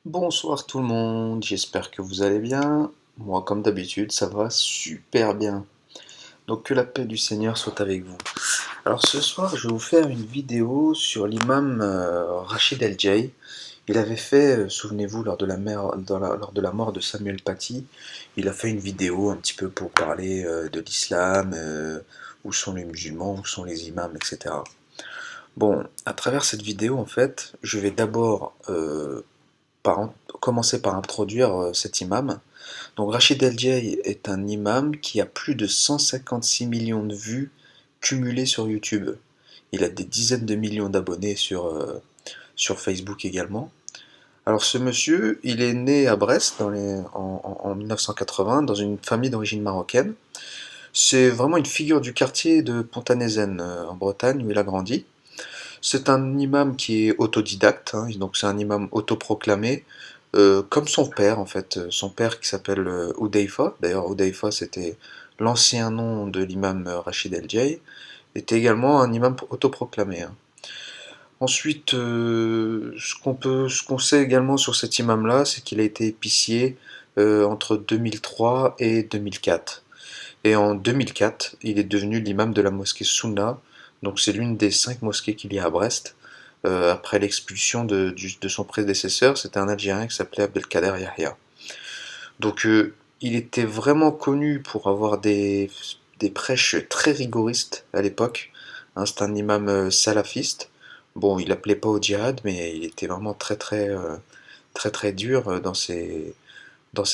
Bonsoir tout le monde, j'espère que vous allez bien. Moi, comme d'habitude, ça va super bien. Donc que la paix du Seigneur soit avec vous. Alors ce soir, je vais vous faire une vidéo sur l'imam Rachid El-Jay. Il avait fait, souvenez-vous, lors de la mort de Samuel Paty, il a fait une vidéo un petit peu pour parler de l'islam, où sont les musulmans, où sont les imams, etc. Bon, à travers cette vidéo, en fait, je vais d'abord commencer par introduire cet imam. Donc Rachid El-Jay est un imam qui a plus de 156 millions de vues cumulées sur YouTube. Il a des dizaines de millions d'abonnés sur Facebook également. Alors ce monsieur, il est né à Brest en 1980 dans une famille d'origine marocaine. C'est vraiment une figure du quartier de Pont-à-Nézen en Bretagne où il a grandi. C'est un imam qui est autodidacte, hein, donc c'est un imam autoproclamé, comme son père en fait. Son père qui s'appelle Hudayfa, d'ailleurs Hudayfa c'était l'ancien nom de l'imam Rachid El-Jay, était également un imam autoproclamé, hein. Ensuite, ce qu'on sait également sur cet imam-là, c'est qu'il a été épicier entre 2003 et 2004. Et en 2004, il est devenu l'imam de la mosquée Sunna, donc c'est l'une des 5 mosquées qu'il y a à Brest. Après l'expulsion de son prédécesseur, c'était un Algérien qui s'appelait Abdelkader Yahya. Donc il était vraiment connu pour avoir des prêches très rigoristes à l'époque, hein. C'est un imam salafiste. Bon, il appelait pas au djihad, mais il était vraiment très très dur dans ses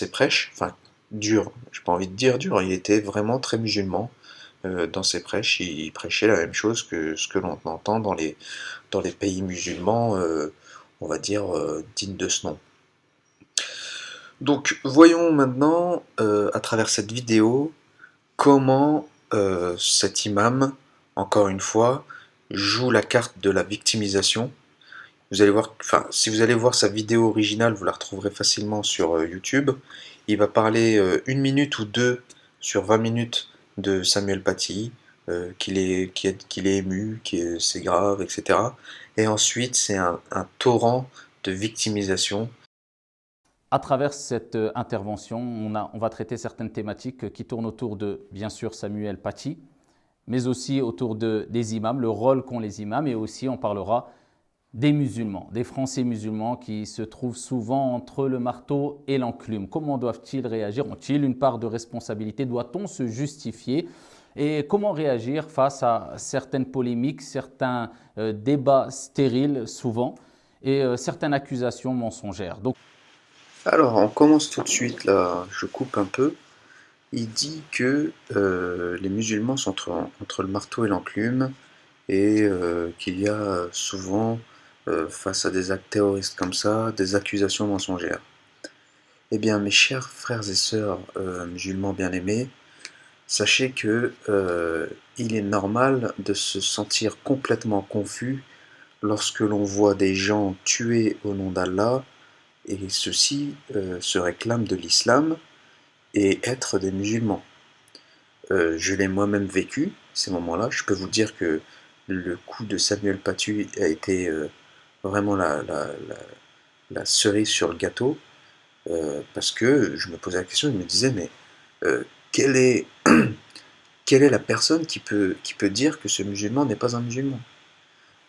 prêches. Enfin, dur, j'ai pas envie de dire dur, il était vraiment très musulman. Dans ses prêches, il prêchait la même chose que ce que l'on entend dans les pays musulmans, on va dire, dignes de ce nom. Donc, voyons maintenant, à travers cette vidéo, comment cet imam, encore une fois, joue la carte de la victimisation. Vous allez voir, enfin, si vous allez voir sa vidéo originale, vous la retrouverez facilement sur YouTube. Il va parler 1 minute ou deux sur 20 minutes de Samuel Paty, qu'il est ému, que c'est grave, etc. Et ensuite, c'est un torrent de victimisation. À travers cette intervention, on va traiter certaines thématiques qui tournent autour de, bien sûr, Samuel Paty, mais aussi autour des imams, le rôle qu'ont les imams, et aussi on parlera des musulmans, des Français musulmans qui se trouvent souvent entre le marteau et l'enclume. Comment doivent-ils réagir? Ont-ils une part de responsabilité? Doit-on se justifier? Et comment réagir face à certaines polémiques, certains débats stériles souvent, et certaines accusations mensongères? Donc, Alors, on commence tout de suite, là, je coupe un peu. Il dit que les musulmans sont entre le marteau et l'enclume, et qu'il y a souvent, face à des actes terroristes comme ça, des accusations mensongères. Eh bien, mes chers frères et sœurs musulmans bien-aimés, sachez que il est normal de se sentir complètement confus lorsque l'on voit des gens tués au nom d'Allah, et ceux-ci se réclament de l'islam et être des musulmans. Je l'ai moi-même vécu, ces moments-là. Je peux vous dire que le coup de Samuel Paty a été vraiment la cerise sur le gâteau, parce que je me posais la question, je me disais, mais quelle est, quelle est la personne qui peut dire que ce musulman n'est pas un musulman?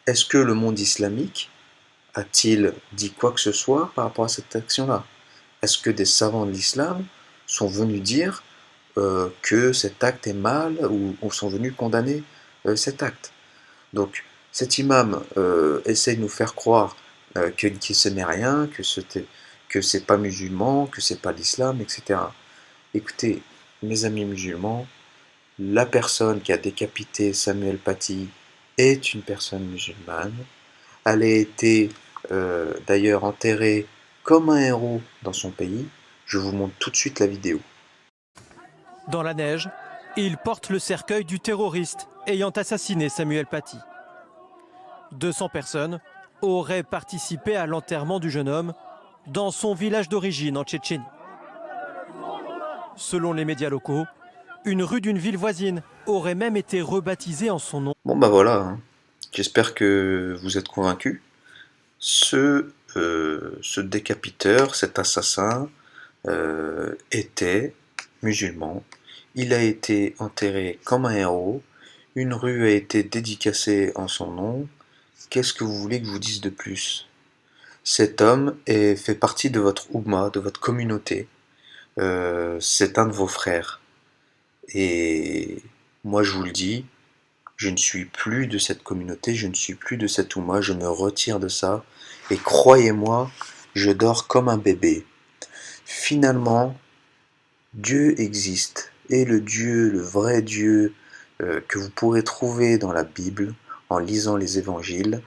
Est-ce que le monde islamique a-t-il dit quoi que ce soit par rapport à cette action-là? Est-ce que des savants de l'islam sont venus dire que cet acte est mal, ou sont venus condamner cet acte? Donc cet imam essaie de nous faire croire que ce n'est rien, que c'est pas musulman, que c'est pas l'islam, etc. Écoutez, mes amis musulmans, la personne qui a décapité Samuel Paty est une personne musulmane. Elle a été d'ailleurs enterrée comme un héros dans son pays. Je vous montre tout de suite la vidéo. Dans la neige, il porte le cercueil du terroriste ayant assassiné Samuel Paty. 200 personnes auraient participé à l'enterrement du jeune homme dans son village d'origine en Tchétchénie. Selon les médias locaux, une rue d'une ville voisine aurait même été rebaptisée en son nom. Bon bah voilà, hein. J'espère que vous êtes convaincus. Ce décapiteur, cet assassin, était musulman. Il a été enterré comme un héros. Une rue a été dédicacée en son nom. Qu'est-ce que vous voulez que je vous dise de plus? Cet homme fait partie de votre Oumma, de votre communauté. C'est un de vos frères. Et moi je vous le dis, je ne suis plus de cette communauté, je ne suis plus de cette Oumma, je me retire de ça. Et croyez-moi, je dors comme un bébé. Finalement, Dieu existe. Et le Dieu, le vrai Dieu que vous pourrez trouver dans la Bible, en lisant les évangiles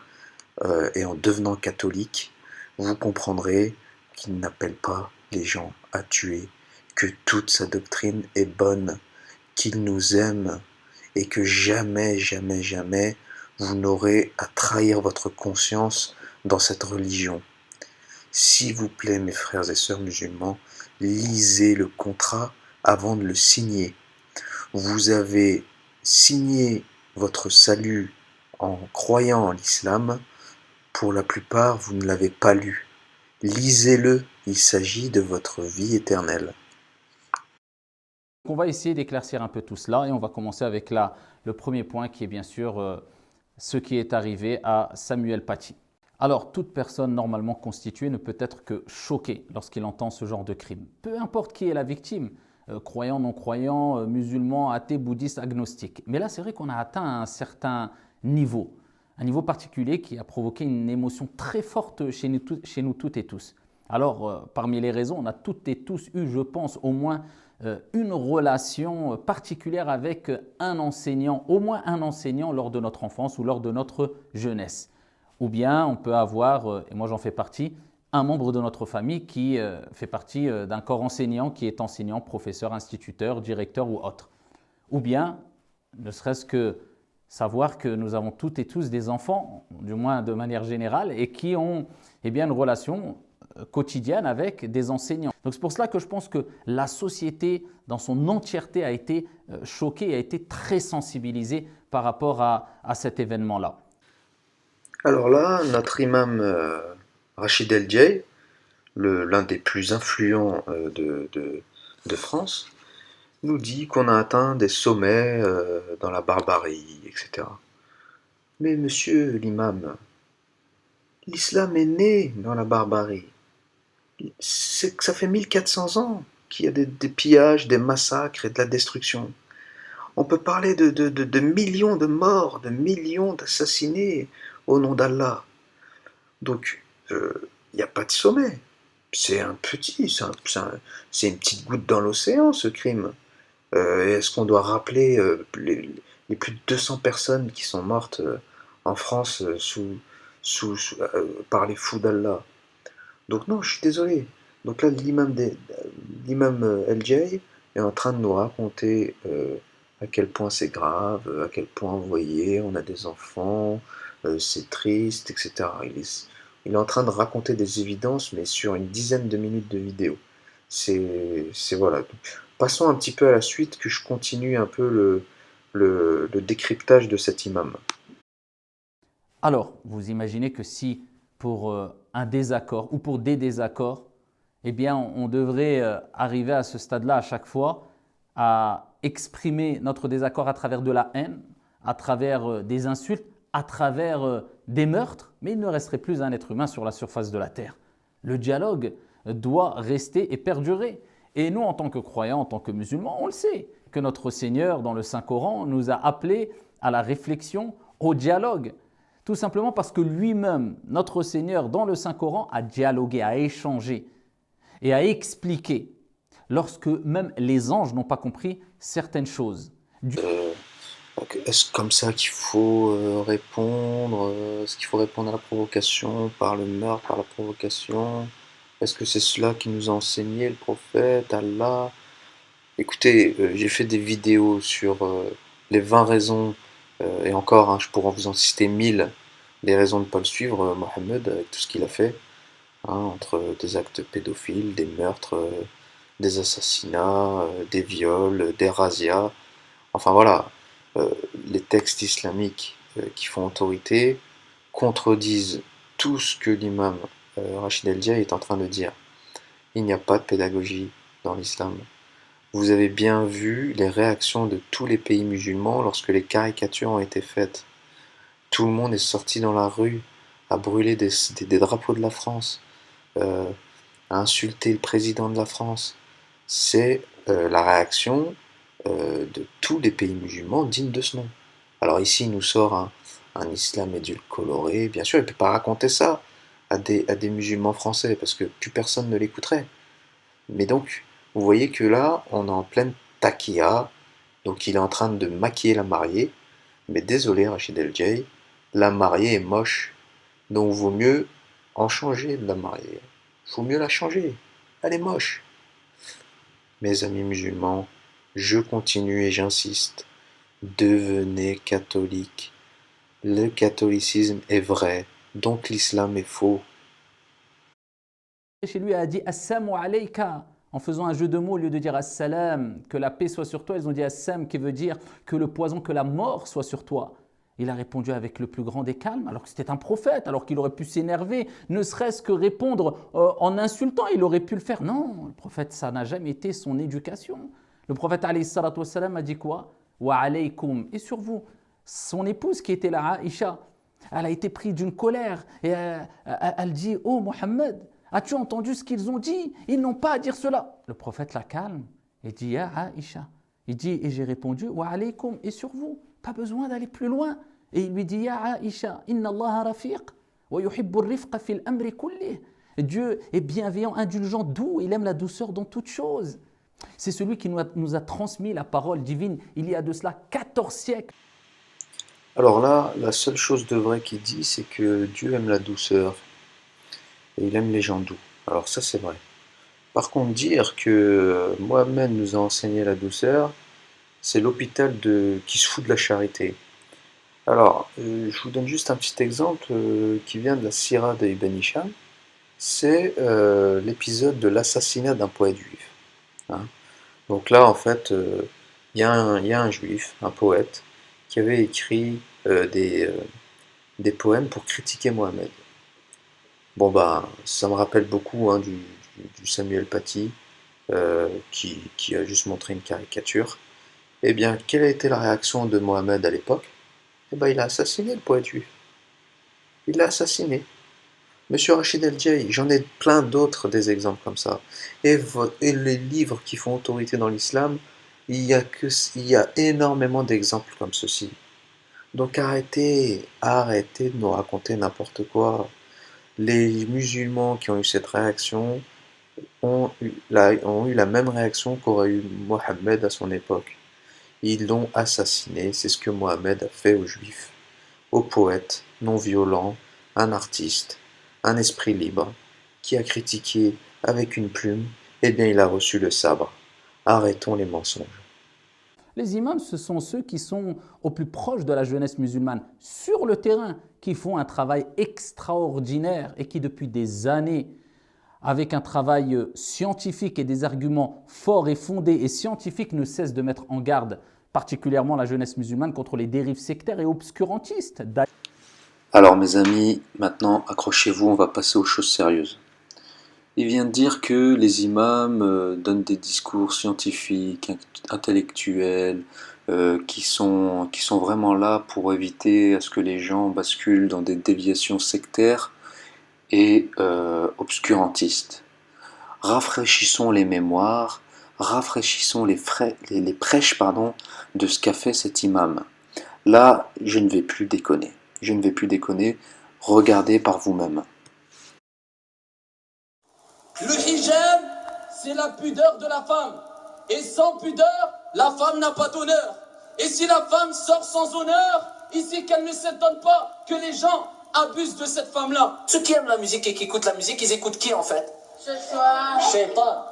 et en devenant catholique, vous comprendrez qu'il n'appelle pas les gens à tuer, que toute sa doctrine est bonne, qu'il nous aime et que jamais, jamais, jamais vous n'aurez à trahir votre conscience dans cette religion. S'il vous plaît, mes frères et sœurs musulmans, lisez le contrat avant de le signer. Vous avez signé votre salut en croyant en l'islam. Pour la plupart, vous ne l'avez pas lu. Lisez-le, il s'agit de votre vie éternelle. On va essayer d'éclaircir un peu tout cela et on va commencer avec le premier point qui est bien sûr ce qui est arrivé à Samuel Paty. Alors, toute personne normalement constituée ne peut être que choquée lorsqu'il entend ce genre de crime. Peu importe qui est la victime, croyant, non-croyant, musulman, athée, bouddhiste, agnostique. Mais là, c'est vrai qu'on a atteint un certain niveau, un niveau particulier qui a provoqué une émotion très forte chez nous toutes et tous. Alors, parmi les raisons, on a toutes et tous eu, je pense, au moins une relation particulière avec un enseignant, au moins un enseignant lors de notre enfance ou lors de notre jeunesse. Ou bien on peut avoir, et moi j'en fais partie, un membre de notre famille qui fait partie d'un corps enseignant qui est enseignant, professeur, instituteur, directeur ou autre. Ou bien, ne serait-ce que savoir que nous avons toutes et tous des enfants, du moins de manière générale, et qui ont une relation quotidienne avec des enseignants. Donc c'est pour cela que je pense que la société dans son entièreté a été choquée, a été très sensibilisée par rapport à cet événement-là. Alors là, notre imam Rachid El-Djeï, l'un des plus influents de France, nous dit qu'on a atteint des sommets dans la barbarie, etc. Mais monsieur l'imam, l'islam est né dans la barbarie. C'est que ça fait 1400 ans qu'il y a des pillages, des massacres et de la destruction. On peut parler de millions de morts, de millions d'assassinés au nom d'Allah. Donc, il n'y a pas de sommet. C'est une petite goutte dans l'océan, ce crime. Est-ce qu'on doit rappeler les plus de 200 personnes qui sont mortes en France par les fous d'Allah? Donc non, je suis désolé. Donc là, l'imam El-Djeï est en train de nous raconter à quel point c'est grave, à quel point, vous voyez, on a des enfants, c'est triste, etc. Il est en train de raconter des évidences, mais sur une dizaine de minutes de vidéo. Voilà. Passons un petit peu à la suite, que je continue un peu le décryptage de cet imam. Alors, vous imaginez que si pour un désaccord ou pour des désaccords, eh bien, on devrait arriver à ce stade-là à chaque fois à exprimer notre désaccord à travers de la haine, à travers des insultes, à travers des meurtres, mais il ne resterait plus un être humain sur la surface de la terre. Le dialogue doit rester et perdurer. Et nous, en tant que croyants, en tant que musulmans, on le sait, que notre Seigneur, dans le Saint-Coran, nous a appelés à la réflexion, au dialogue. Tout simplement parce que lui-même, notre Seigneur, dans le Saint-Coran, a dialogué, a échangé et a expliqué lorsque même les anges n'ont pas compris certaines choses. Est-ce comme ça qu'il faut répondre? Est-ce qu'il faut répondre à la provocation par le meurtre, par la provocation? Est-ce que c'est cela qui nous a enseigné le prophète, Allah? Écoutez, j'ai fait des vidéos sur les 20 raisons, et encore, hein, je pourrais vous en citer 1000, des raisons de ne pas le suivre, Mohammed, avec tout ce qu'il a fait, hein, entre des actes pédophiles, des meurtres, des assassinats, des viols, des razzias. Enfin voilà, les textes islamiques qui font autorité contredisent tout ce que l'imam Rachid El-Diehi est en train de dire. Il n'y a pas de pédagogie dans l'islam. Vous avez bien vu les réactions de tous les pays musulmans lorsque les caricatures ont été faites. Tout le monde est sorti dans la rue à brûler des drapeaux de la France, euh, à insulter le président de la France. C'est la réaction de tous les pays musulmans dignes de ce nom. Alors ici, il nous sort un islam édulcoré. Bien sûr, il ne peut pas raconter ça à des musulmans français, parce que plus personne ne l'écouterait. Mais donc, vous voyez que là, on est en pleine taquilla, donc il est en train de maquiller la mariée. Mais désolé, Rachid El-Diehi, la mariée est moche, donc vaut mieux en changer de la mariée. Vaut mieux la changer, elle est moche. Mes amis musulmans, je continue et j'insiste, devenez catholiques. Le catholicisme est vrai, donc l'islam est faux. Chez lui a dit Assalamu alayka en faisant un jeu de mots au lieu de dire Assalam, que la paix soit sur toi. Ils ont dit Assam qui veut dire que le poison, que la mort soit sur toi. Il a répondu avec le plus grand des calmes, alors que c'était un prophète, alors qu'il aurait pu s'énerver, ne serait-ce que répondre en insultant, il aurait pu le faire. Non, le prophète, ça n'a jamais été son éducation. Le prophète alayhi salatu wassalam a dit quoi? Wa alaykum, et sur vous. Son épouse qui était là, Aïcha, elle a été prise d'une colère et elle dit Oh Mohammed, as-tu entendu ce qu'ils ont dit? Ils n'ont pas à dire cela. Le prophète la calme et dit Ya Aïcha. Il dit Et j'ai répondu Wa alaykum, et sur vous. Pas besoin d'aller plus loin. Et il lui dit Ya Aïcha, Inna Allah rafiq wa yuhibbu rifqa fil amri kullih. Dieu est bienveillant, indulgent, doux, il aime la douceur dans toutes choses. C'est celui qui nous a transmis la parole divine il y a de cela 14 siècles. Alors là, la seule chose de vrai qu'il dit, c'est que Dieu aime la douceur et il aime les gens doux. Alors ça, c'est vrai. Par contre, dire que Mohammed nous a enseigné la douceur, c'est l'hôpital qui se fout de la charité. Alors, je vous donne juste un petit exemple qui vient de la Sira de Ibn Hisham. C'est l'épisode de l'assassinat d'un poète juif. Hein. Donc là, en fait, il y a un juif, un poète, qui avait écrit des poèmes pour critiquer Mohammed. Bon bah, ça me rappelle beaucoup hein, du Samuel Paty, qui a juste montré une caricature. Eh bien, quelle a été la réaction de Mohammed à l'époque? Eh bien, il a assassiné le poète juif. Il l'a assassiné. Monsieur Rachid El-Diehi, j'en ai plein d'autres des exemples comme ça. Et les livres qui font autorité dans l'islam, il y a énormément d'exemples comme ceci. Donc arrêtez de nous raconter n'importe quoi. Les musulmans qui ont eu cette réaction ont eu la même réaction qu'aurait eu Mohammed à son époque. Ils l'ont assassiné, c'est ce que Mohammed a fait aux juifs, aux poètes non violents, un artiste, un esprit libre, qui a critiqué avec une plume, eh bien il a reçu le sabre. Arrêtons les mensonges. Les imams, ce sont ceux qui sont au plus proche de la jeunesse musulmane, sur le terrain, qui font un travail extraordinaire et qui, depuis des années, avec un travail scientifique et des arguments forts et fondés et scientifiques, ne cessent de mettre en garde, particulièrement la jeunesse musulmane, contre les dérives sectaires et obscurantistes. Alors mes amis, maintenant accrochez-vous, on va passer aux choses sérieuses. Il vient de dire que les imams donnent des discours scientifiques, intellectuels, qui sont vraiment là pour éviter à ce que les gens basculent dans des déviations sectaires et obscurantistes. Rafraîchissons les mémoires, rafraîchissons les prêches de ce qu'a fait cet imam. Là, je ne vais plus déconner. Je ne vais plus déconner. Regardez par vous-même. Le hijab, c'est la pudeur de la femme. Et sans pudeur, la femme n'a pas d'honneur. Et si la femme sort sans honneur, ici qu'elle ne s'étonne pas que les gens abusent de cette femme-là. Ceux qui aiment la musique et qui écoutent la musique, ils écoutent qui en fait? Shaitan.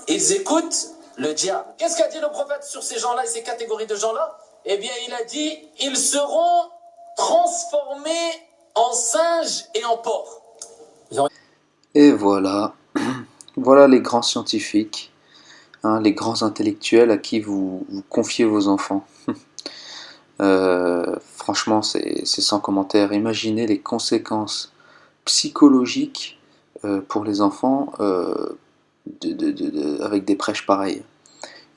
Ils écoutent le diable. Qu'est-ce qu'a dit le prophète sur ces gens-là et ces catégories de gens-là? Eh bien, il a dit, ils seront transformés en singes et en porcs. Et voilà, Voilà les grands scientifiques, hein, les grands intellectuels à qui vous confiez vos enfants. Franchement, c'est sans commentaire. Imaginez les conséquences psychologiques pour les enfants avec des prêches pareils.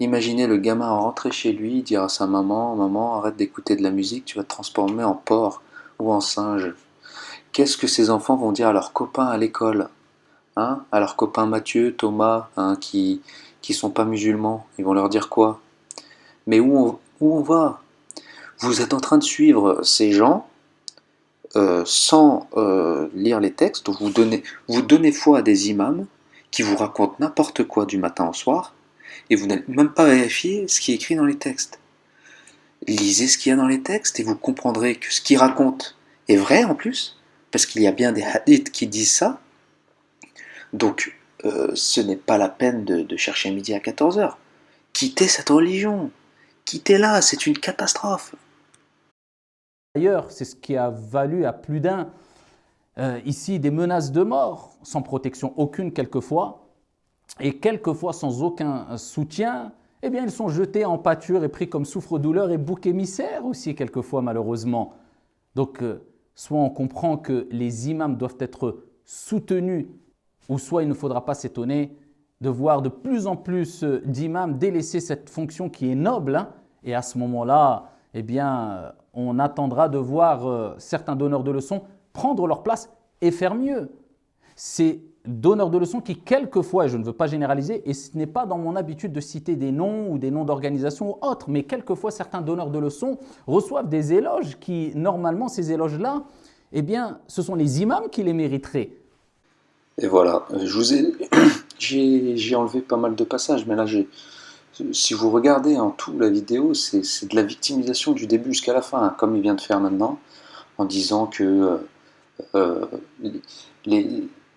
Imaginez le gamin rentrer chez lui, dire à sa maman, maman, arrête d'écouter de la musique, tu vas te transformer en porc ou en singe. Qu'est-ce que ces enfants vont dire à leurs copains à l'école, hein, à leurs copains Mathieu, Thomas, hein, qui sont pas musulmans? Ils vont leur dire quoi? Mais où on va? Vous êtes en train de suivre ces gens sans lire les textes, vous donnez foi à des imams qui vous racontent n'importe quoi du matin au soir, et vous n'allez même pas vérifier ce qui est écrit dans les textes. Lisez ce qu'il y a dans les textes et vous comprendrez que ce qu'ils racontent est vrai en plus, parce qu'il y a bien des hadiths qui disent ça. Donc ce n'est pas la peine de chercher midi à 14h. Quittez cette religion, quittez-la, c'est une catastrophe. D'ailleurs, c'est ce qui a valu à plus d'un ici des menaces de mort, sans protection aucune quelquefois, et quelquefois sans aucun soutien. Eh bien, ils sont jetés en pâture et pris comme souffre-douleur et bouc émissaire aussi quelquefois malheureusement. Donc, soit on comprend que les imams doivent être soutenus, ou soit il ne faudra pas s'étonner de voir de plus en plus d'imams délaisser cette fonction qui est noble, hein, et à ce moment-là, eh bien, on attendra de voir certains donneurs de leçons prendre leur place et faire mieux. Ces donneurs de leçons qui, quelquefois, et je ne veux pas généraliser, et ce n'est pas dans mon habitude de citer des noms ou des noms d'organisations ou autres, mais quelquefois, certains donneurs de leçons reçoivent des éloges qui, normalement, ces éloges-là, eh bien, ce sont les imams qui les mériteraient. Et voilà, j'ai enlevé pas mal de passages, mais là, si vous regardez en tout la vidéo, c'est de la victimisation du début jusqu'à la fin, hein, comme il vient de faire maintenant, en disant que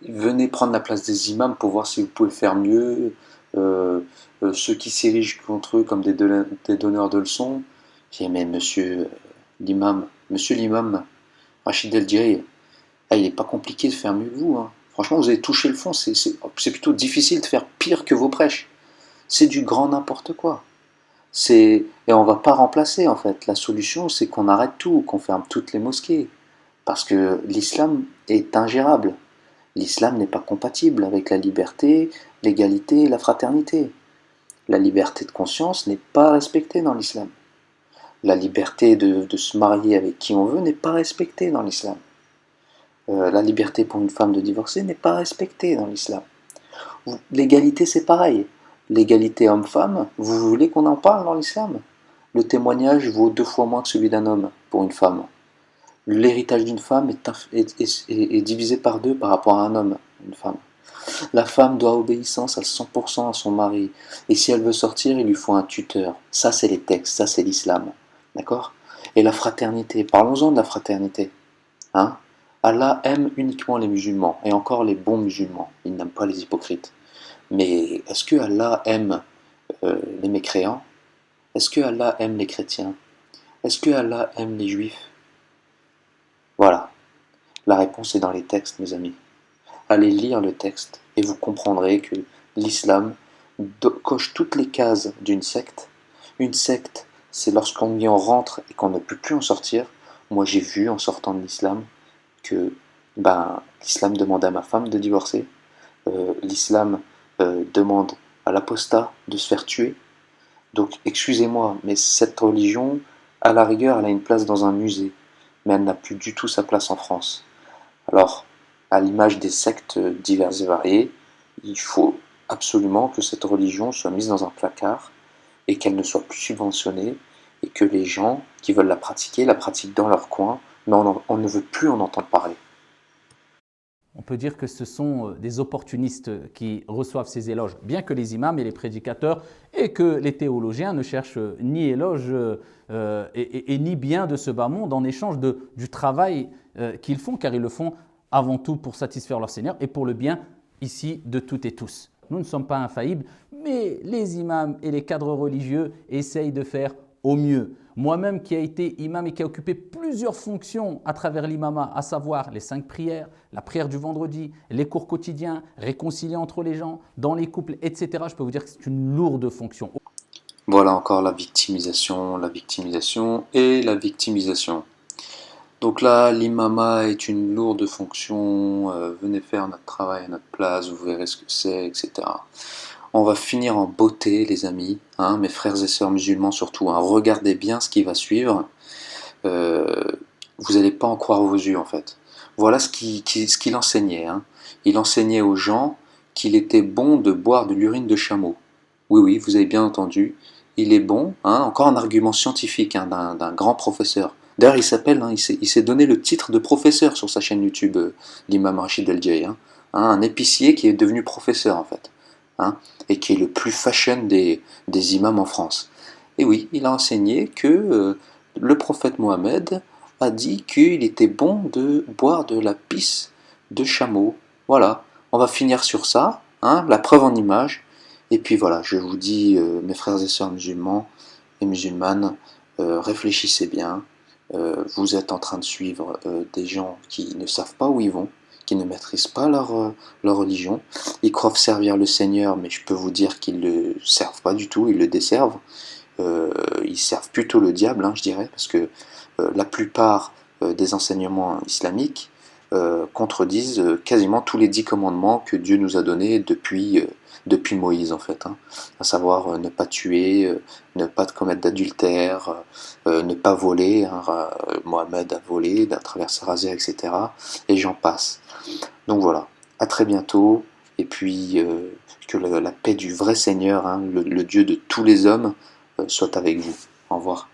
venez prendre la place des imams pour voir si vous pouvez faire mieux, ceux qui s'érigent contre eux comme des donneurs de leçons. J'ai dit, mais monsieur l'imam, Rachid El-Djeri, il n'est pas compliqué de faire mieux que vous, hein. Franchement, vous avez touché le fond, c'est plutôt difficile de faire pire que vos prêches. C'est du grand n'importe quoi. Et on ne va pas remplacer, en fait. La solution, c'est qu'on arrête tout, qu'on ferme toutes les mosquées. Parce que l'islam est ingérable. L'islam n'est pas compatible avec la liberté, l'égalité et la fraternité. La liberté de conscience n'est pas respectée dans l'islam. La liberté de se marier avec qui on veut n'est pas respectée dans l'islam. La liberté pour une femme de divorcer n'est pas respectée dans l'islam. L'égalité, c'est pareil. L'égalité homme-femme, vous voulez qu'on en parle dans l'islam? Le témoignage vaut 2 fois moins que celui d'un homme pour une femme. L'héritage d'une femme est divisé par 2 par rapport à un homme, une femme. La femme doit obéissance à 100% à son mari. Et si elle veut sortir, il lui faut un tuteur. Ça, c'est les textes, ça, c'est l'islam. D'accord? Et la fraternité, parlons-en de la fraternité. Hein? Allah aime uniquement les musulmans, et encore les bons musulmans. Il n'aime pas les hypocrites. Mais est-ce que Allah aime les mécréants? Est-ce que Allah aime les chrétiens? Est-ce que Allah aime les juifs? Voilà, la réponse est dans les textes, mes amis. Allez lire le texte et vous comprendrez que l'islam coche toutes les cases d'une secte. Une secte, c'est lorsqu'on y en rentre et qu'on ne peut plus en sortir. Moi, j'ai vu en sortant de l'islam que l'islam demande à ma femme de divorcer. L'islam demande à l'apostat de se faire tuer. Donc, excusez-moi, mais cette religion, à la rigueur, elle a une place dans un musée, mais elle n'a plus du tout sa place en France. Alors, à l'image des sectes diverses et variées, il faut absolument que cette religion soit mise dans un placard et qu'elle ne soit plus subventionnée et que les gens qui veulent la pratiquent dans leur coin, mais on ne veut plus en entendre parler. On peut dire que ce sont des opportunistes qui reçoivent ces éloges, bien que les imams et les prédicateurs et que les théologiens ne cherchent ni éloge et ni bien de ce bas monde en échange du travail qu'ils font, car ils le font avant tout pour satisfaire leur Seigneur et pour le bien ici de toutes et tous. Nous ne sommes pas infaillibles, mais les imams et les cadres religieux essayent de faire au mieux. Moi-même qui ai été imam et qui a occupé plusieurs fonctions à travers l'imama, à savoir les 5 prières, la prière du vendredi, les cours quotidiens, réconcilier entre les gens, dans les couples, etc. Je peux vous dire que c'est une lourde fonction. Voilà encore la victimisation et la victimisation. Donc là, l'imama est une lourde fonction, venez faire notre travail à notre place, vous verrez ce que c'est, etc. On va finir en beauté, les amis, hein, mes frères et sœurs musulmans surtout, hein, regardez bien ce qui va suivre, vous n'allez pas en croire vos yeux en fait. Voilà ce qu'il enseignait, hein. Il enseignait aux gens qu'il était bon de boire de l'urine de chameau. Oui, oui, vous avez bien entendu, il est bon, hein, encore un argument scientifique hein, d'un grand professeur. D'ailleurs, il s'est donné le titre de professeur sur sa chaîne YouTube, l'imam Rachid El-Djaï, hein, un épicier qui est devenu professeur en fait, hein, et qui est le plus fashion des imams en France. Et oui, il a enseigné que le prophète Mohammed a dit qu'il était bon de boire de la pisse de chameau. Voilà, on va finir sur ça, hein, la preuve en image. Et puis voilà, je vous dis, mes frères et sœurs musulmans et musulmanes, réfléchissez bien. Vous êtes en train de suivre des gens qui ne savent pas où ils vont, qui ne maîtrisent pas leur religion. Ils croient servir le Seigneur, mais je peux vous dire qu'ils ne le servent pas du tout, ils le desservent. Ils servent plutôt le diable, hein, je dirais, parce que la plupart des enseignements islamiques contredisent quasiment tous les 10 commandements que Dieu nous a donnés depuis Moïse en fait, hein. À savoir ne pas tuer, ne pas commettre d'adultère, ne pas voler, hein, Mohammed a volé à travers sa razia, etc. Et j'en passe. Donc voilà, à très bientôt, et puis que la paix du vrai Seigneur, hein, le Dieu de tous les hommes, soit avec vous. Au revoir.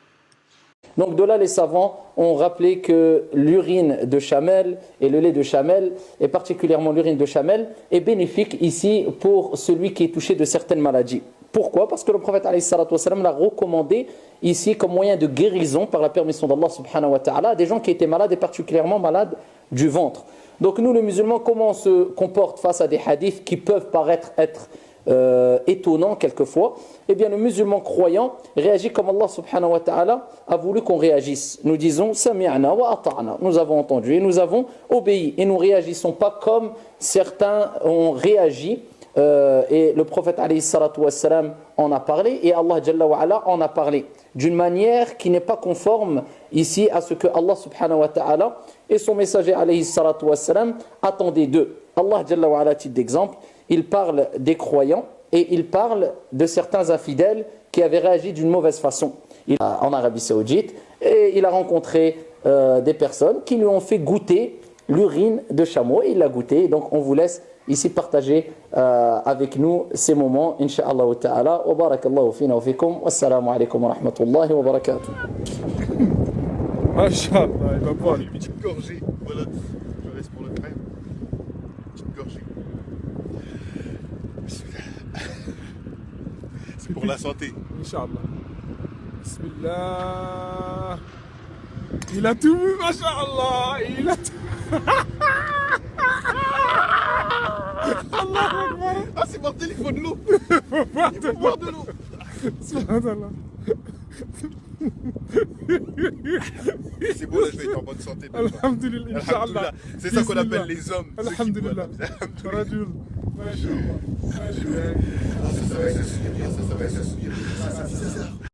Donc de là, les savants ont rappelé que l'urine de chamelle et le lait de chamelle, et particulièrement l'urine de chamelle, est bénéfique ici pour celui qui est touché de certaines maladies. Pourquoi? Parce que le prophète l'a recommandé ici comme moyen de guérison par la permission d'Allah subhanahu wa ta'ala à des gens qui étaient malades et particulièrement malades du ventre. Donc nous les musulmans, comment on se comporte face à des hadiths qui peuvent paraître être étonnant quelquefois? Eh bien le musulman croyant réagit comme Allah subhanahu wa ta'ala a voulu qu'on réagisse. Nous disons sami'na wa ata'na, nous avons entendu et nous avons obéi, et nous réagissons pas comme certains ont réagi, et le prophète alayhi salatu wassalam en a parlé et Allah jalla wa ala en a parlé d'une manière qui n'est pas conforme ici à ce que Allah subhanahu wa ta'ala et son messager alayhi salatu wassalam attendaient d'eux. Allah jalla wa ala, titre d'exemple, il parle des croyants et il parle de certains infidèles qui avaient réagi d'une mauvaise façon. En Arabie Saoudite, et il a rencontré des personnes qui lui ont fait goûter l'urine de chameau, et il l'a goûté. Donc on vous laisse ici partager avec nous ces moments, incha'Allah ta'ala. Wa barakallahu fina wa fikum. Wassalamu alaikum wa rahmatullahi wa barakatuh. Masha'Allah, il va boire une petite gorgée. Voilà, je reste pour le crème. Petite gorgée. C'est pour la santé. Inch'Allah. Bismillah. Il a tout vu, Masha'Allah. Il a tout. Allah Akbar. Ah, c'est mortel, il faut de l'eau. Il faut boire de l'eau. Subhanallah. C'est bon, là je vais être en bonne santé. Alhamdulillah, Inch'Allah. C'est ça qu'on appelle les hommes. Alhamdulillah. Rajul. Masha'Allah. Ça va, ça va, ça va.